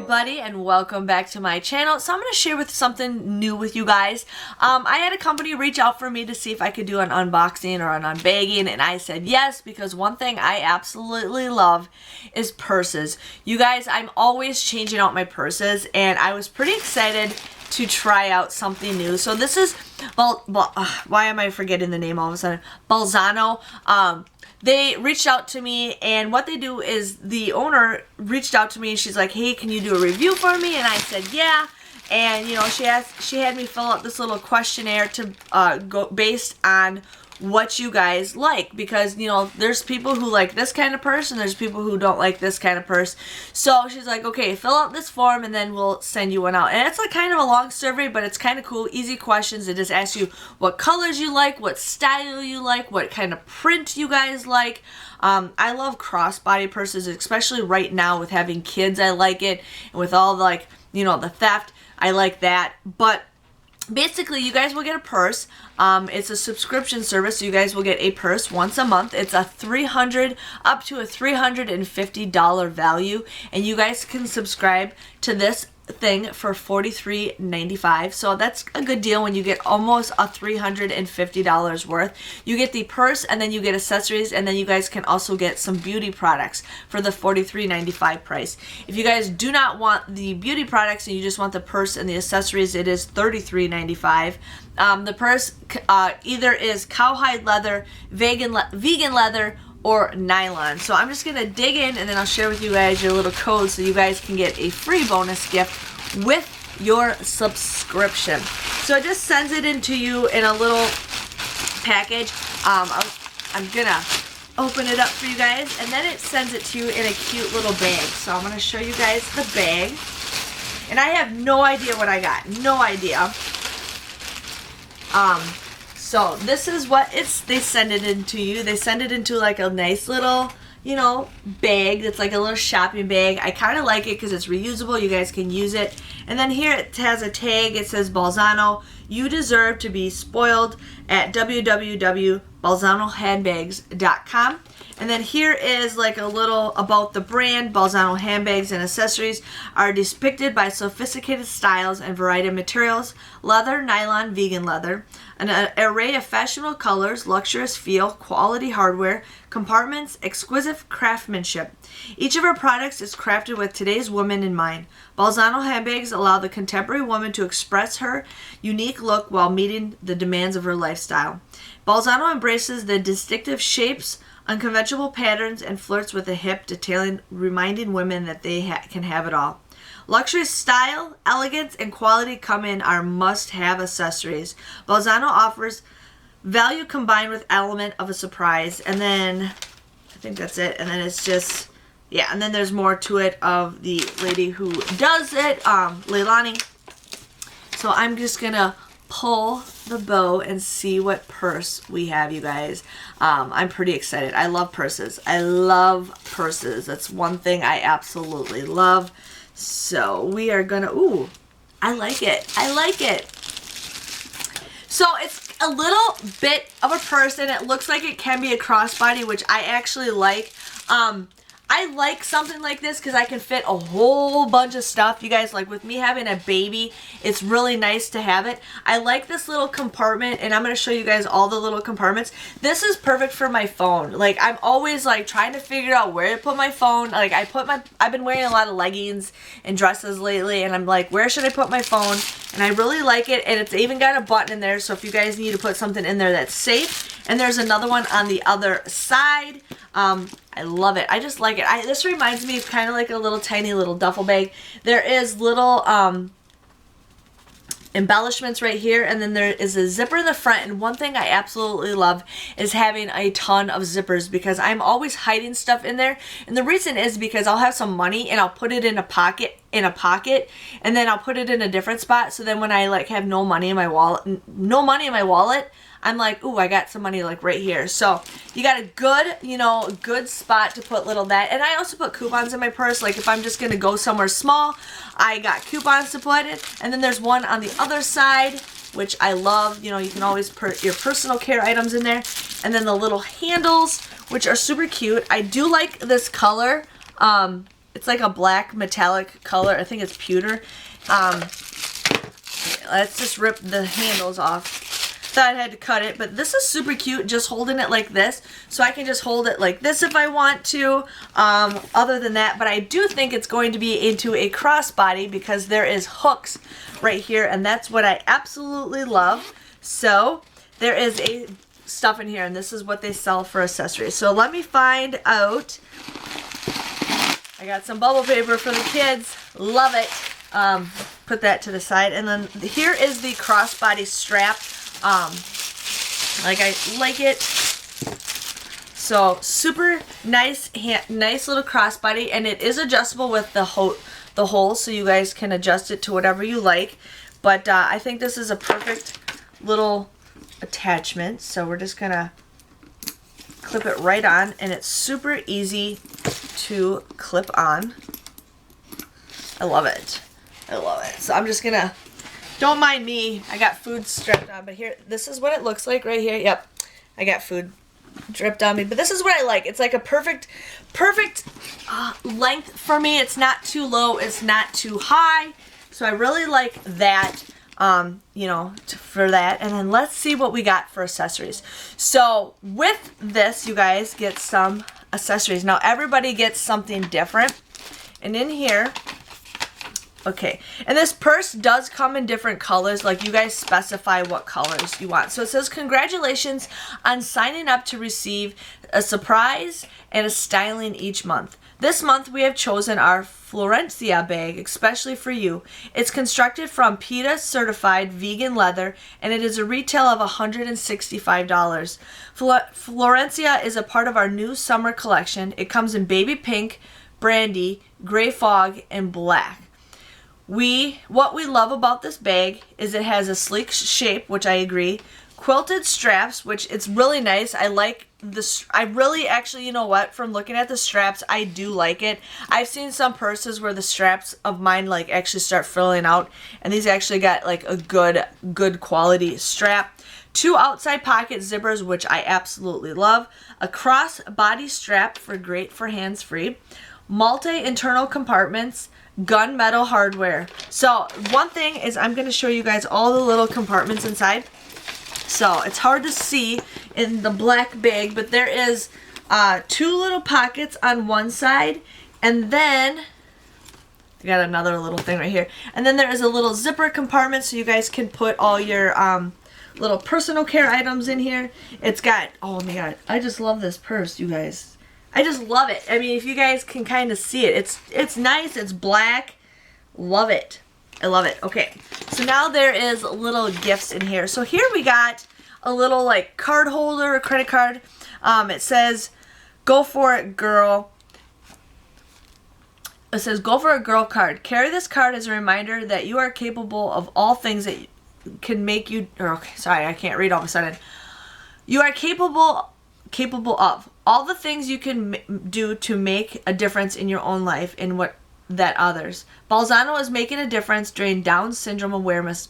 everybody, and welcome back to my channel. So I'm going to share something new with you guys. I had a company reach out for me to see if I could do an unboxing or an unbagging, and I said yes, because one thing I absolutely love is purses. You guys, I'm always changing out my purses, and I was pretty excited to try out something new. So this is, why am I forgetting the name all of a sudden? Bolzano. They reached out to me, and what they do is the owner reached out to me and she's like, hey, can you do a review for me? And I said, yeah. And, you know, she had me fill out this little questionnaire to go based on what you guys like, because, you know, there's people who like this kind of purse and there's people who don't like this kind of purse. So she's like, okay, fill out this form and then we'll send you one out. And it's like kind of a long survey, but it's kind of cool, easy questions. It just asks you what colors you like, what style you like, what kind of print you guys like. I love crossbody purses, especially right now with having kids. I like it, and with all the, like, you know, the theft, I like that. But basically, you guys will get a purse. It's a subscription service, so you guys will get a purse once a month. It's a $300 up to a $350 value, and you guys can subscribe to this thing for $43.95. So that's a good deal when you get almost a $350 worth. You get the purse, and then you get accessories, and then you guys can also get some beauty products for the $43.95 price. If you guys do not want the beauty products and you just want the purse and the accessories, it is $33.95. The purse either is cowhide leather, vegan leather, or nylon. So I'm just gonna dig in, and then I'll share with you guys your little code so you guys can get a free bonus gift with your subscription. So it just sends it into you in a little package. I'm gonna open it up for you guys, and then it sends it to you in a cute little bag. So I'm gonna show you guys the bag, and I have no idea what I got. No idea. So this is what they send it into you. They send it into like a nice little, you know, bag that's like a little shopping bag. I kind of like it because it's reusable. You guys can use it. And then here it has a tag. It says Bolzano. You deserve to be spoiled at www.bolzanohandbags.com. And then here is like a little about the brand. Bolzano handbags and accessories are depicted by sophisticated styles and variety of materials: leather, nylon, vegan leather, an array of fashionable colors, luxurious feel, quality hardware, compartments, exquisite craftsmanship. Each of our products is crafted with today's woman in mind. Bolzano handbags allow the contemporary woman to express her unique look while meeting the demands of her lifestyle. Bolzano embraces the distinctive shapes, unconventional patterns, and flirts with the hip detailing, reminding women that they can have it all. Luxury style, elegance, and quality come in our must-have accessories. Bolzano offers value combined with element of a surprise. And then, I think that's it. And then it's just, yeah, and then there's more to it of the lady who does it, Leilani. So I'm just gonna pull the bow and see what purse we have, you guys. I'm pretty excited. I love purses. I love purses. That's one thing I absolutely love. So we are gonna, ooh, I like it. I like it. So it's a little bit of a purse, and it looks like it can be a crossbody, which I actually like. I like something like this because I can fit a whole bunch of stuff. You guys, like with me having a baby, it's really nice to have it. I like this little compartment, and I'm going to show you guys all the little compartments. This is perfect for my phone. Like, I'm always like trying to figure out where to put my phone. Like, I've been wearing a lot of leggings and dresses lately, and I'm like, where should I put my phone? And I really like it, and it's even got a button in there, so if you guys need to put something in there that's safe. And there's another one on the other side. I love it. I just like it. This reminds me of kind of like a little tiny little duffel bag. There is little embellishments right here, and then there is a zipper in the front. And one thing I absolutely love is having a ton of zippers, because I'm always hiding stuff in there. And the reason is because I'll have some money and I'll put it in a pocket, and then I'll put it in a different spot. So then when I like have no money in my wallet, I'm like, ooh, I got some money like right here. So you got a good, you know, good spot to put little that. And I also put coupons in my purse. Like if I'm just going to go somewhere small, I got coupons to put it. And then there's one on the other side, which I love. You know, you can always put your personal care items in there. And then the little handles, which are super cute. I do like this color. it's like a black metallic color. I think it's pewter. Let's just rip the handles off. Thought I had to cut it, but this is super cute, just holding it like this, so I can just hold it like this if I want to. Other than that, but I do think it's going to be into a crossbody because there is hooks right here, and that's what I absolutely love. So there is a stuff in here, and this is what they sell for accessories. So let me find out. I got some bubble paper for the kids. Love it. Put that to the side, and then here is the crossbody strap. Like I like it. So super nice, nice little crossbody, and it is adjustable with the hole, so you guys can adjust it to whatever you like. But I think this is a perfect little attachment. So we're just gonna clip it right on, and it's super easy to clip on. I love it. I love it. So I'm just gonna. Don't mind me, I got food strapped on, but here, this is what it looks like right here. Yep, I got food dripped on me, but this is what I like. It's like a perfect length for me. It's not too low, it's not too high, so I really like that, you know, for that. And then let's see what we got for accessories. So with this, you guys get some accessories. Now everybody gets something different, and in here, okay, and this purse does come in different colors, like you guys specify what colors you want. So it says, congratulations on signing up to receive a surprise and a styling each month. This month we have chosen our Florencia bag especially for you. It's constructed from PETA certified vegan leather, and it is a retail of $165. Florencia is a part of our new summer collection. It comes in baby pink, brandy, gray fog, and black. What we love about this bag is it has a sleek shape, which I agree. Quilted straps, which it's really nice. I like this. I really actually, you know what? From looking at the straps, I do like it. I've seen some purses where the straps of mine like actually start filling out, and these actually got like a good quality strap. 2 outside pocket zippers, which I absolutely love. A cross body strap great for hands-free. Multi-internal compartments. Gunmetal hardware. So one thing is I'm going to show you guys all the little compartments inside. So it's hard to see in the black bag, but there is 2 little pockets on one side, and then you got another little thing right here, and then there is a little zipper compartment so you guys can put all your little personal care items in here. It's got, oh my god, I just love this purse, you guys. I just love it. I mean, if you guys can kind of see it, it's nice. It's black. Love it. I love it. Okay, so now there is little gifts in here. So here we got a little like card holder, a credit card. It says, "Go for it, girl." It says, "Go for it, girl" card. Carry this card as a reminder that you are capable of all things that can make you. Or okay, sorry, I can't read all of a sudden. You are capable of all the things you can do to make a difference in your own life and what that others. Bolzano is making a difference during Down Syndrome Awareness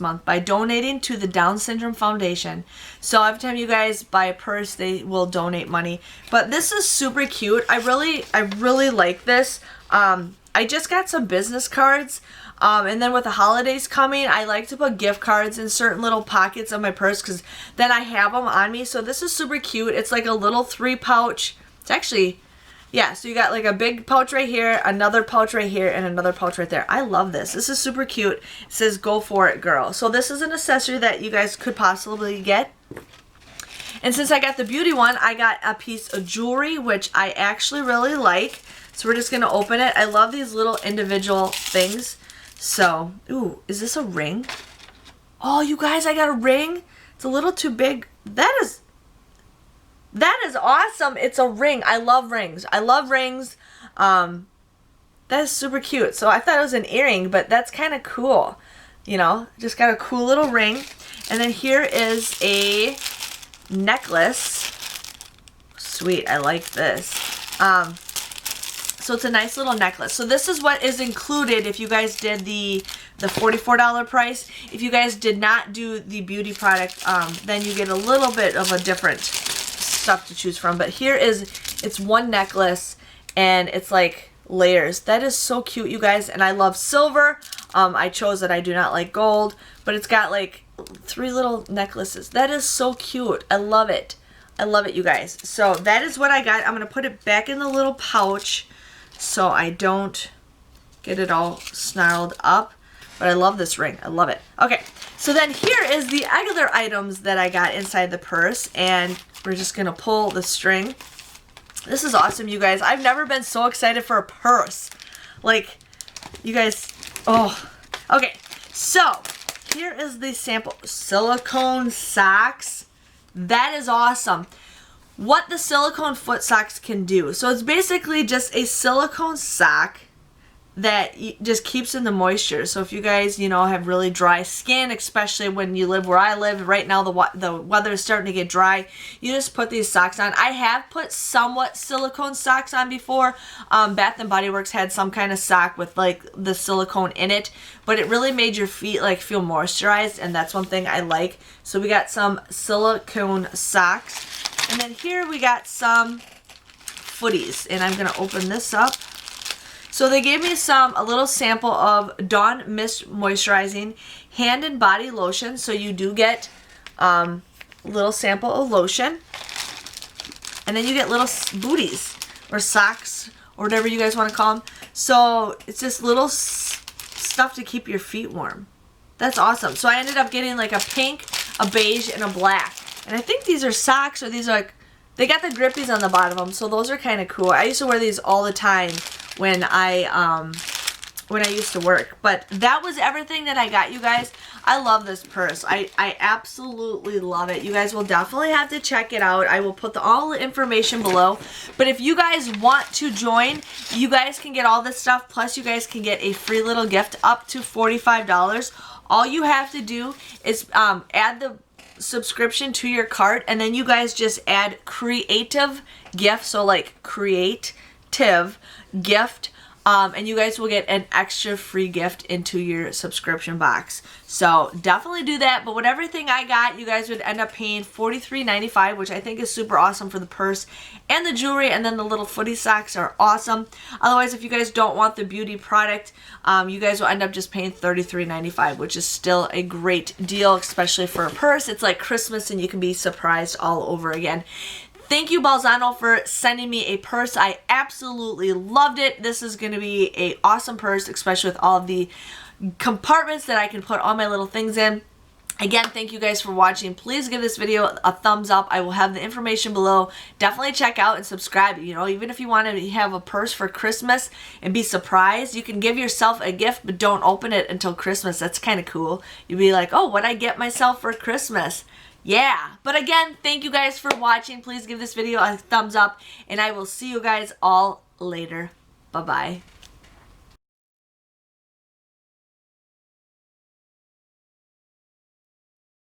Month by donating to the Down Syndrome Foundation. So every time you guys buy a purse, they will donate money. But this is super cute. I really like this. I just got some business cards. And then with the holidays coming, I like to put gift cards in certain little pockets of my purse because then I have them on me. So this is super cute. It's like a little 3 pouch. It's actually, yeah, so you got like a big pouch right here, another pouch right here, and another pouch right there. I love this. This is super cute. It says, "Go for it, girl." So this is an accessory that you guys could possibly get. And since I got the beauty one, I got a piece of jewelry, which I actually really like. So we're just going to open it. I love these little individual things. So, ooh, is this a ring? Oh, you guys, I got a ring. It's a little too big. That is awesome. It's a ring. I love rings. That is super cute. So I thought it was an earring, but that's kind of cool. You know, just got a cool little ring. And then here is a necklace. Sweet, I like this. So it's a nice little necklace. So this is what is included if you guys did the $44 price. If you guys did not do the beauty product, then you get a little bit of a different stuff to choose from. But here is, it's one necklace, and it's like layers. That is so cute, you guys, and I love silver. I chose it. I do not like gold, but it's got like 3 little necklaces. That is so cute. I love it. I love it, you guys. So that is what I got. I'm going to put it back in the little pouch so I don't get it all snarled up. But I love this ring. I love it. Okay, so then here is the other items that I got inside the purse, and we're just going to pull the string. This is awesome, you guys. I've never been so excited for a purse. Like, you guys, oh. Okay, so here is the sample silicone socks. That is awesome. What the silicone foot socks can do. So it's basically just a silicone sock that just keeps in the moisture. So if you guys, you know, have really dry skin, especially when you live where I live right now, the weather is starting to get dry, you just put these socks on. I have put somewhat silicone socks on before. Bath and Body Works had some kind of sock with like the silicone in it, but it really made your feet like feel moisturized, and that's one thing I like. So we got some silicone socks, and then here we got some footies, and I'm gonna open this up. So they gave me a little sample of Dawn Mist Moisturizing Hand and Body Lotion. So you do get a little sample of lotion. And then you get little booties or socks or whatever you guys want to call them. So it's just little stuff to keep your feet warm. That's awesome. So I ended up getting like a pink, a beige, and a black. And I think these are socks, or these are like, they got the grippies on the bottom of them. So those are kind of cool. I used to wear these all the time when I used to work. But that was everything that I got, you guys. I love this purse. I absolutely love it. You guys will definitely have to check it out. I will put all the information below. But if you guys want to join, you guys can get all this stuff. Plus, you guys can get a free little gift up to $45. All you have to do is add the subscription to your cart, and then you guys just add creative gift. So like creative gift, and you guys will get an extra free gift into your subscription box. So definitely do that. But with everything I got, you guys would end up paying $43.95, which I think is super awesome for the purse and the jewelry, and then the little footy socks are awesome. Otherwise, if you guys don't want the beauty product, you guys will end up just paying $33.95, which is still a great deal, especially for a purse. It's like Christmas and you can be surprised all over again. Thank you, Bolzano, for sending me a purse. I absolutely loved it. This is going to be an awesome purse, especially with all of the compartments that I can put all my little things in. Again, thank you guys for watching. Please give this video a thumbs up. I will have the information below. Definitely check out and subscribe. You know, even if you want to have a purse for Christmas and be surprised, you can give yourself a gift, but don't open it until Christmas. That's kind of cool. You'd be like, oh, what'd I get myself for Christmas? Yeah, but again, thank you guys for watching. Please give this video a thumbs up, and I will see you guys all later. Bye-bye.